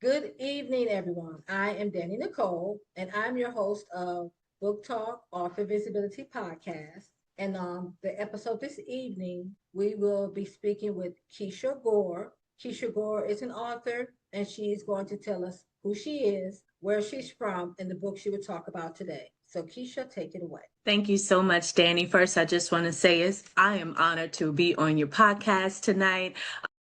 Good evening, everyone. I am Danny Nicole, and I'm your host of Book Talk Author Visibility Podcast. And on the episode this evening, we will be speaking with Kisha Gore. Kisha Gore is an author, and she is going to tell us who she is, where she's from, and the book she will talk about today. So, Kisha, take it away. Thank you so much, Danny. First, I just want to say I am honored to be on your podcast tonight.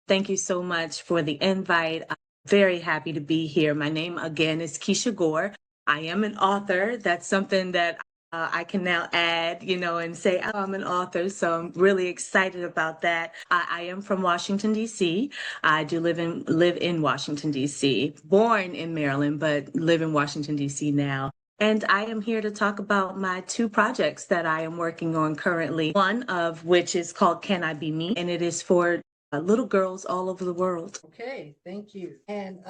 Thank you so much for the invite. I'm very happy to be here. My name again is Kisha Gore. I am an author. That's something that I can now add, and say I'm an author. So I'm really excited about that. I am from Washington, D.C. I do live in Washington, D.C. Born in Maryland, but live in Washington, D.C. now. And I am here to talk about my two projects that I am working on currently, one of which is called Can I Be Me? And it is for little girls all over the world. Okay, thank you. And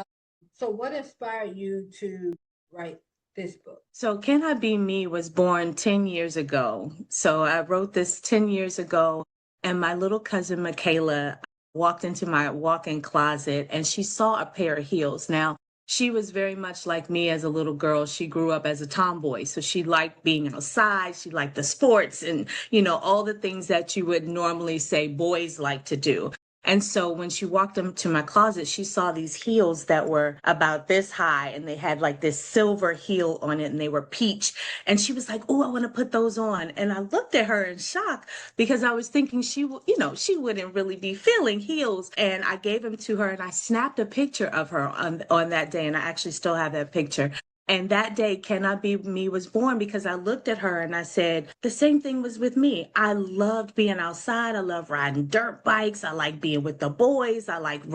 so, what inspired you to write this book? So Can I Be Me was born 10 years ago. So I wrote this 10 years ago, and my little cousin Michaela walked into my walk-in closet and she saw a pair of heels. Now, she was very much like me as a little girl. She grew up as a tomboy. So she liked being outside. She liked the sports and, all the things that you would normally say boys like to do. And so when she walked into my closet, she saw these heels that were about this high and they had like this silver heel on it and they were peach. And she was like, oh, I want to put those on. And I looked at her in shock because I was thinking she wouldn't really be feeling heels. And I gave them to her and I snapped a picture of her on that day. And I actually still have that picture. And that day, Can I Be Me was born because I looked at her and I said, the same thing was with me. I loved being outside. I love riding dirt bikes. I like being with the boys. I like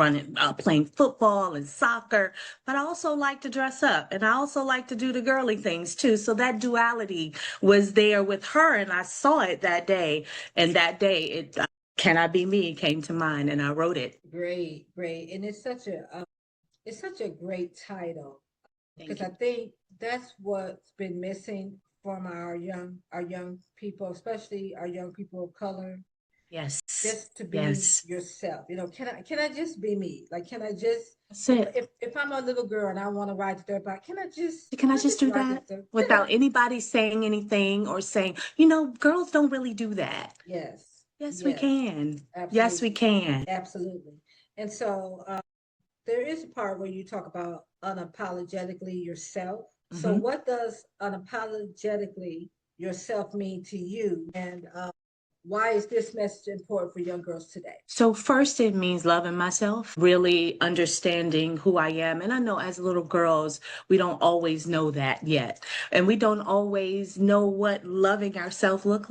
playing football and soccer, but I also like to dress up and I also like to do the girly things too. So that duality was there with her and I saw it that day. And that day, Can I Be Me came to mind and I wrote it. Great, great, and it's such a great title Thank because you. I think that's what's been missing from our young people, especially our young people of color, Yes. just to be Yes. yourself. Can I just be me? Like, can I just, That's it. if I'm a little girl and I want to ride the dirt bike, can I just Can can I I just just do ride the that dirt? without anybody saying anything or saying, girls don't really do that? Yes, Yes, we yes, can. Yes, we absolutely, can. absolutely. And so there is a part where you talk about unapologetically yourself. So, hmm what does unapologetically yourself mean to you? And why is this message important for young girls today? So, first, it means loving myself, really understanding who I am. And I know as little girls, we don't always know that yet. And we don't always know what loving ourselves looks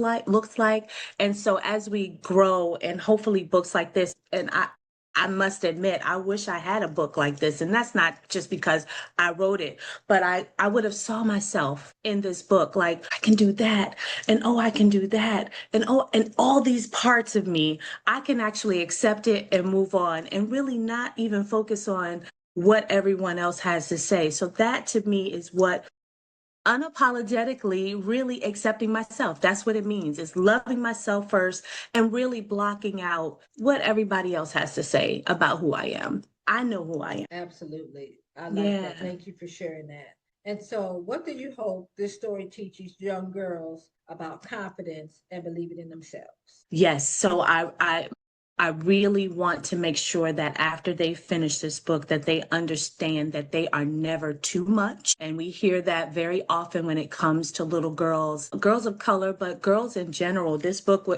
like. And so, as we grow, and hopefully, books like this, and I must admit, I wish I had a book like this. And that's not just because I wrote it, but I would have saw myself in this book. Like, I can do that. And oh, I can do that. And oh, and all these parts of me, I can actually accept it and move on and really not even focus on what everyone else has to say. So that to me is what unapologetically really accepting myself. That's what it means. It's loving myself first and really blocking out what everybody else has to say about who I am. I know who I am. Absolutely. I like that. Yeah. Thank you for sharing that. And so, what do you hope this story teaches young girls about confidence and believing in themselves? Yes. So I really want to make sure that after they finish this book that they understand that they are never too much. And we hear that very often when it comes to little girls of color, but girls in general. This book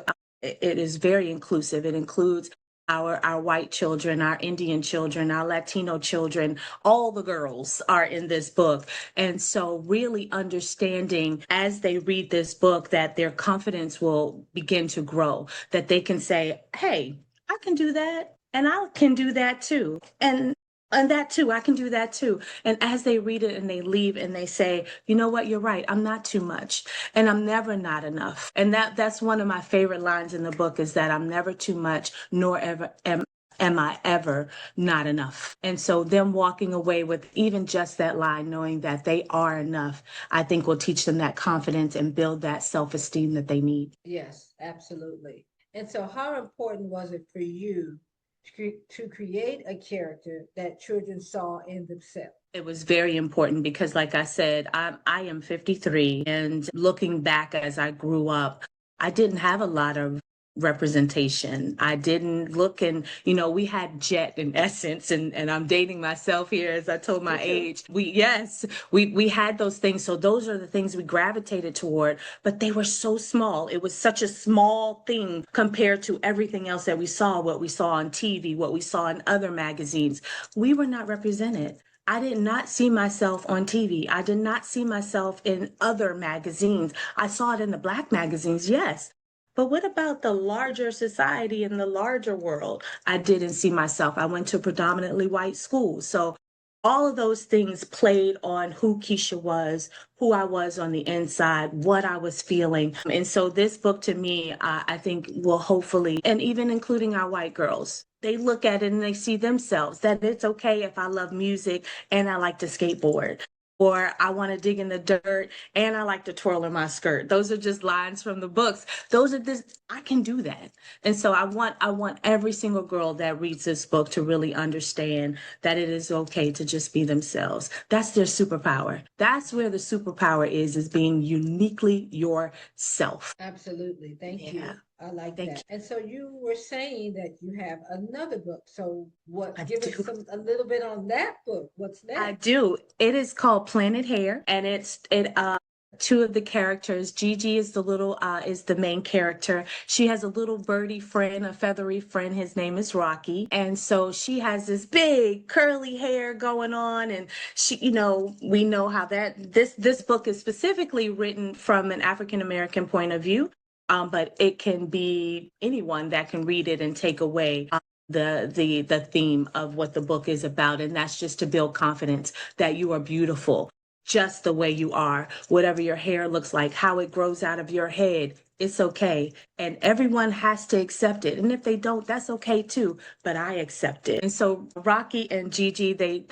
it is very inclusive. It includes our white children, our Indian children, our Latino children, all the girls are in this book. And so really understanding as they read this book that their confidence will begin to grow, that they can say, hey, I can do that. And I can do that too. And that too, I can do that too. And as they read it and they leave and they say, you know what, you're right. I'm not too much and I'm never not enough. And that's one of my favorite lines in the book is that I'm never too much, nor ever am I ever not enough. And so them walking away with even just that line, knowing that they are enough, I think will teach them that confidence and build that self-esteem that they need. Yes, absolutely. And so, how important was it for you to create a character that children saw in themselves. It was very important because, like I said, I am 53, and looking back as I grew up, I didn't have a lot of representation. I didn't look, and we had Jet in essence, and I'm dating myself here as I told my age. We had those things. So those are the things we gravitated toward, but they were so small. It was such a small thing compared to everything else that we saw, what we saw on TV, what we saw in other magazines. We were not represented. I did not see myself on TV. I did not see myself in other magazines. I saw it in the Black magazines, yes. But what about the larger society and the larger world? I didn't see myself. I went to predominantly white schools. So all of those things played on who Kisha was, who I was on the inside, what I was feeling. And so this book to me, I think will hopefully, and even including our white girls, they look at it and they see themselves, that it's okay if I love music and I like to skateboard, or I want to dig in the dirt and I like to twirl in my skirt. Those are just lines from the books. Those are this, I can do that. And so I want every single girl that reads this book to really understand that it is okay to just be themselves. That's their superpower. That's where the superpower is being uniquely yourself. Absolutely. Thank you. Yeah. I like Thank that. And so you were saying that you have another book. So what, I give us do. a little bit on that book. What's I next? do. It is called Planet Hair, and it two of the characters. Gigi is is the main character. She has a little birdie friend, a feathery friend. His name is Rocky. And so she has this big curly hair going on, and she, we know how that this book is specifically written from an African American point of view. But it can be anyone that can read it and take away the theme of what the book is about, and that's just to build confidence that you are beautiful just the way you are. Whatever your hair looks like, how it grows out of your head, it's okay, and everyone has to accept it. And if they don't, that's okay too, but I accept it. And so Rocky and Gigi, they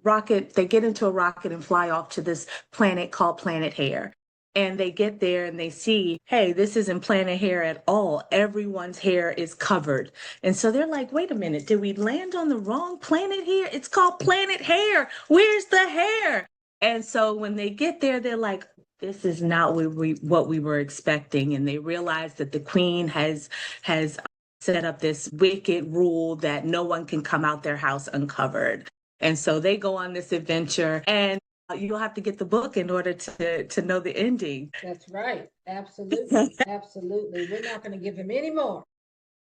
rocket, they get into a rocket and fly off to this planet called Planet Hair. And they get there and they see, hey, this isn't planet hair at all. Everyone's hair is covered. And so they're like, wait a minute, did we land on the wrong planet here? It's called Planet Hair. Where's the hair? And so when they get there, they're like, this is not what we were expecting. And they realize that the queen has set up this wicked rule that no one can come out their house uncovered. And so they go on this adventure, and you'll have to get the book in order to know the ending. That's right. Absolutely. Absolutely. We're not going to give him any more.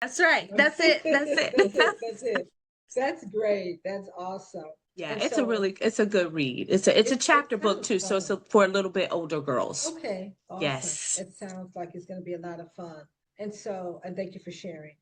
That's right. That's it. That's it. That's it. That's it. That's great. That's awesome. Yeah, And it's so it's a good read. It's a it chapter book sounds too, so fun. it's for a little bit older girls. Okay, awesome. Yes. It sounds like it's going to be a lot of fun. And so, and thank you for sharing.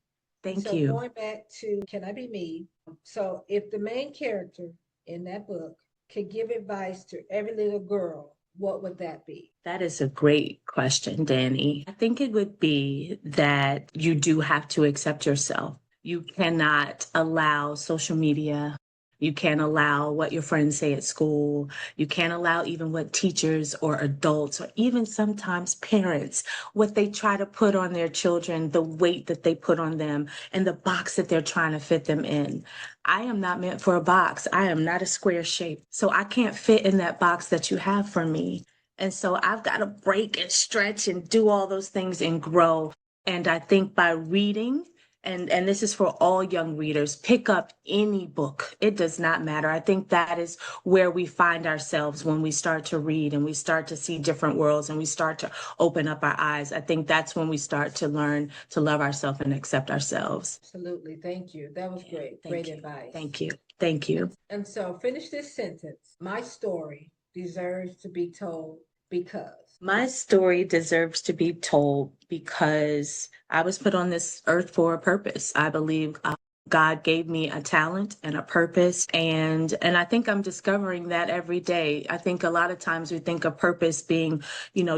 And Thank so, you. going back to Can I Be Me? So, if the main character in that book could give advice to every little girl, what would that be? That is a great question, Danny. I think it would be that you do have to accept yourself. You cannot allow social media. You can't allow what your friends say at school. You can't allow even what teachers or adults or even sometimes parents, what they try to put on their children, the weight that they put on them, and the box that they're trying to fit them in. I am not meant for a box. I am not a square shape. So I can't fit in that box that you have for me. And so I've got to break and stretch and do all those things and grow. And I think by reading, and this is for all young readers, pick up any book. It does not matter. I think that is where we find ourselves when we start to read and we start to see different worlds and we start to open up our eyes. I think that's when we start to learn to love ourselves and accept ourselves. Absolutely. Thank you. That was Yeah, great. thank Great you. advice. Thank you. Thank you. And so, finish this sentence. My story deserves to be told because. My story deserves to be told because I was put on this earth for a purpose. I believe God gave me a talent and a purpose, and I think I'm discovering that every day. I think a lot of times we think of purpose being,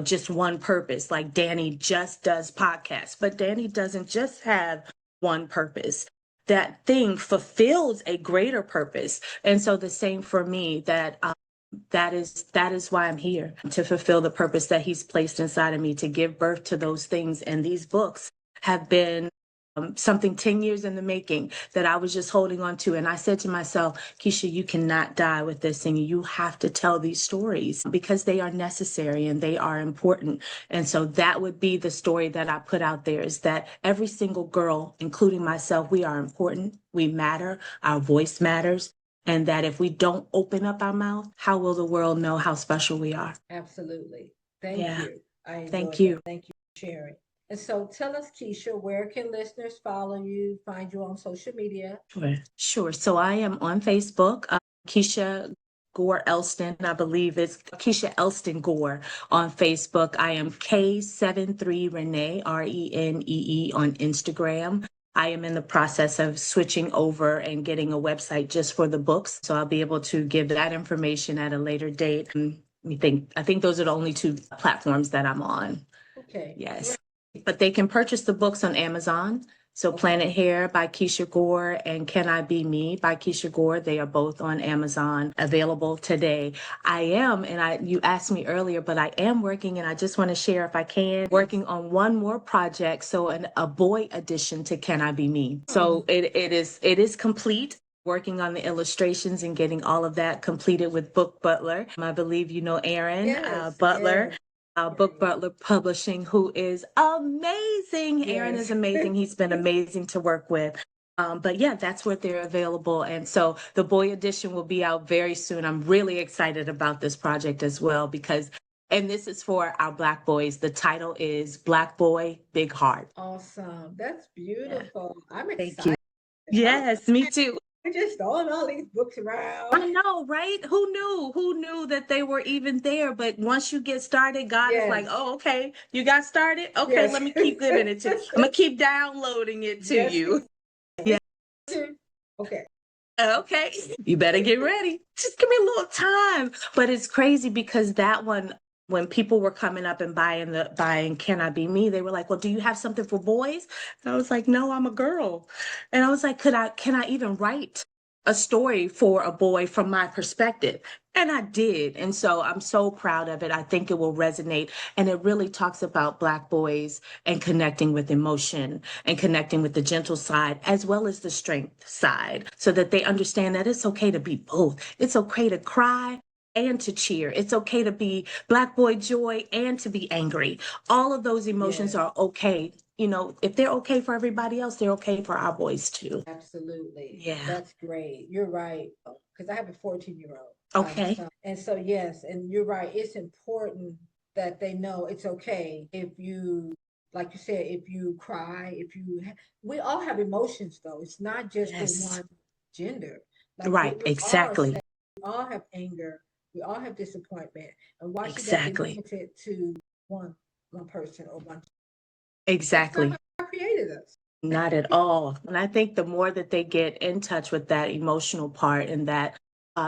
just one purpose, like Danny just does podcasts, but Danny doesn't just have one purpose. That thing fulfills a greater purpose. And so the same for me, that is why I'm here, to fulfill the purpose that he's placed inside of me, to give birth to those things. And these books have been something 10 years in the making that I was just holding on to. And I said to myself, Kisha, you cannot die with this thing. You have to tell these stories because they are necessary and they are important. And so that would be the story that I put out there, is that every single girl, including myself, we are important. We matter. Our voice matters. And that if we don't open up our mouth, how will the world know how special we are? Absolutely. Thank Yeah. you. I Thank enjoyed that. you. Thank you for sharing. And so tell us, Keisha, where can listeners follow you, find you on social media? Sure. Sure. So I am on Facebook, Keisha Gore Elston. I believe it's Keisha Elston Gore on Facebook. I am K73 Renee, Renee, on Instagram. I am in the process of switching over and getting a website just for the books. So I'll be able to give that information at a later date. I think those are the only two platforms that I'm on. Okay. Yes. But they can purchase the books on Amazon. So Okay. Planet Hair by Kisha Gore and Can I Be Me by Kisha Gore, they are both on Amazon, available today. You asked me earlier, but I am working, and I just want to share, if I can, working on one more project. So a boy edition to Can I Be Me. So it is complete. Working on the illustrations and getting all of that completed with Book Butler. I believe you know Aaron Yes. Butler. Yes. Book Butler Publishing, who is amazing. Aaron is Yes. amazing. He's been amazing to work with. But yeah, that's where they're available. And so the boy edition will be out very soon. I'm really excited about this project as well and this is for our Black boys. The title is Black Boy, Big Heart. Awesome. That's Yeah. beautiful. I'm Thank you. excited. I'm Yes, me too. just throwing all these books around. I know, right? Who knew? Who knew that they were even there? But once you get started, God is like, Yes. oh, okay, you got started? Okay, Yes. let me keep giving it to you. I'm gonna keep downloading it to Yes. you. Yeah. Okay. Okay. You better get ready. Just give me a little time. But it's crazy because that one, when people were coming up and buying Can I Be Me, they were like, well, do you have something for boys? And I was like, no, I'm a girl. And I was like, can I even write a story for a boy from my perspective? And I did. And so I'm so proud of it. I think it will resonate. And it really talks about Black boys and connecting with emotion and connecting with the gentle side as well as the strength side, so that they understand that it's okay to be both. It's okay to cry and to cheer. It's okay to be Black boy joy and to be angry. All of those emotions Yes. are okay. You know, if they're okay for everybody else, they're okay for our boys too. Absolutely. Yeah. That's great. You're right. Because I have a 14-year-old. Okay. Son. And so, yes, and you're right. It's important that they know it's okay if you, like you said, if you cry, we all have emotions though. It's not just the Yes. one gender. Like Right. we are Exactly. sad, we all have anger, we all have disappointment. And why should that be Exactly. limited to one person or one? That's not Exactly. how God created us. Not at all. And I think the more that they get in touch with that emotional part and that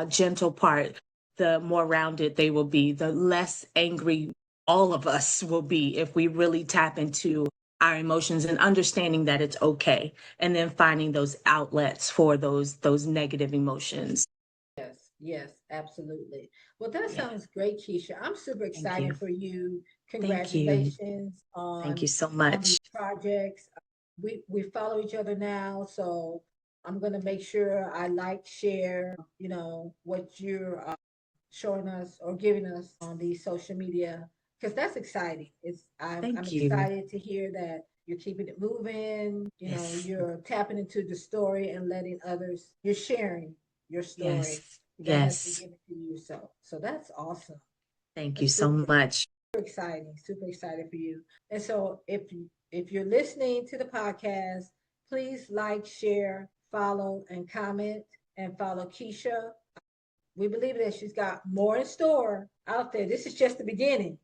gentle part, the more rounded they will be, the less angry all of us will be if we really tap into our emotions and understanding that it's okay, and then finding those outlets for those negative emotions. Yes, yes, absolutely. Well, that Yeah. sounds great, Keisha. I'm super Thank you. excited for you. Thank you. Congratulations Thank you so on these much. projects. We follow each other now, so I'm gonna make sure I like, share, what you're showing us or giving us on these social media because that's exciting. I'm Thank you. excited to hear that you're keeping it moving. Yes. You're tapping into the story and letting others. You're sharing your story Yes. that has been Yes. given to you. So that's awesome. Thank you That's so much. super excited for you. And so if you're listening to the podcast, please like, share, follow, and comment, and follow Keisha. We believe that she's got more in store out there. This is just the beginning.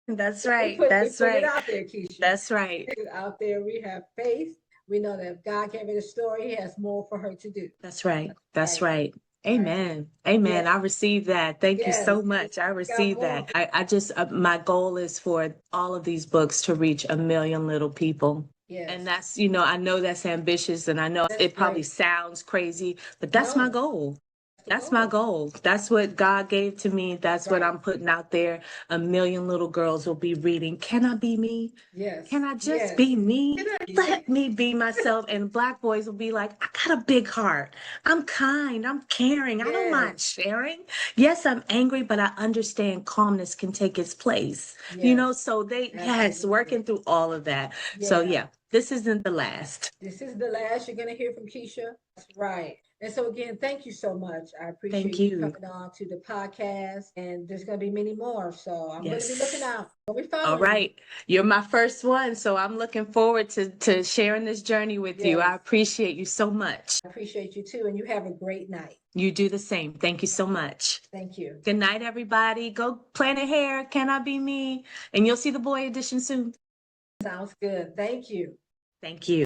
That's We right. put we That's put it right. out there, Keisha. That's right. Out there, we have faith. We know that if God gave her the story, He has more for her to do. That's right. That's Right, right. right. Amen. Amen. Yes, I receive that. Thank you yes. so much. I Got receive more. that. I just, my goal is for all of these books to reach 1 million little people. And Yes, that's, I know that's ambitious and I know that's it probably great. sounds crazy, but that's my No, goal. That's my goal. That's what God gave to me. That's what Right. I'm putting out there. 1 million little girls will be reading. Can I be me? Yes. Can I just Yes. be me? Can I- Let me be myself. And Black boys will be like, I got a big heart. I'm kind. I'm caring. I don't Yes. mind sharing. Yes, I'm angry, but I understand calmness can take its place. Yes. So yes, Absolutely. working through all of that. So Yeah. yeah, this isn't the last. This is the last you're going to hear from Keisha. That's right. And so, again, thank you so much. I Thank appreciate you you. coming on to the podcast. And there's going to be many more. So, I'm going to be looking Yes. out. I'll be All following you. right. You're my first one. So I'm looking forward to sharing this journey with you. I Yes. appreciate you so much. I appreciate you too. And you have a great night. You do the same. Thank you so much. Thank you. Good night, everybody. Go plan a hair. Can I be me? And you'll see the boy edition soon. Sounds good. Thank you. Thank you.